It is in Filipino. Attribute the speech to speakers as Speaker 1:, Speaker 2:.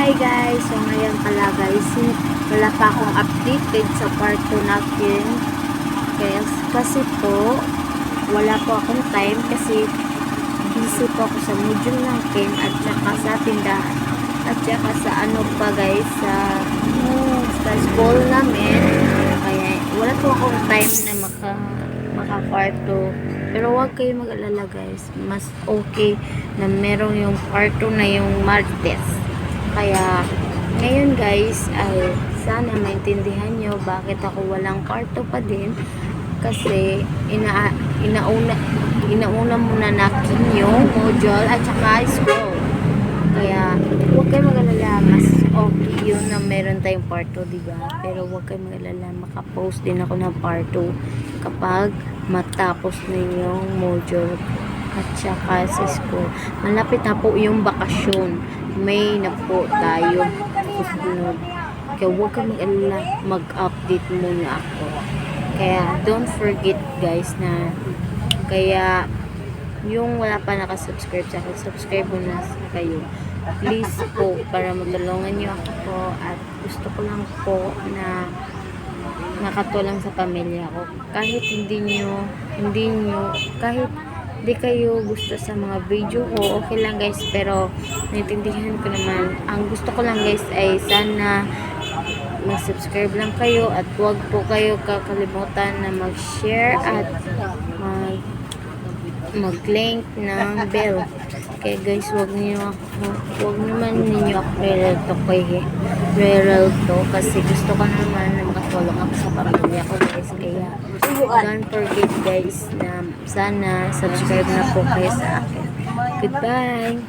Speaker 1: Hi guys! So ngayon pala guys, wala pa akong updated sa part 2 natin. Kasi po, wala po akong time kasi busy po ako sa module ng Ken at saka sa tindahan. At saka sa ano pa guys, sa school namin. Kaya wala po akong time na maka part 2. Pero huwag kayo mag-alala guys. Mas okay na merong yung part 2 na yung Martes. Kaya, ngayon guys, ay sana maintindihan nyo bakit ako walang part 2 pa din. Kasi, inauna muna natin yung module at saka school. Kaya, huwag kayo mag-alala. Mas okay yun na meron tayong part 2, diba? Pero huwag kayo mag-alala. Makapost din ako ng part 2 kapag matapos na yung module at saka sa school. Malapit na po yung bakasyon. May na po tayo susunod. Kaya huwag kang mag-alala, mag-update muna ako. Kaya don't forget guys na kaya yung wala pa nakasubscribe sa akin, subscribe muna kayo. Please po, para matulungan nyo ako po at gusto ko lang po na nakatulong sa pamilya ko. Kahit kahit di kayo gusto sa mga video ko, okay lang guys, pero naintindihan ko naman. Ang gusto ko lang guys ay sana mag-subscribe lang kayo at huwag po kayo kakalimutan na mag-share at mag-link ng bell. Okay guys, huwag naman ninyo ako real to kasi gusto ko naman na makatulong ako sa pamilya ko guys. Kaya don't forget guys na sana subscribe na po kayo sa akin. Goodbye!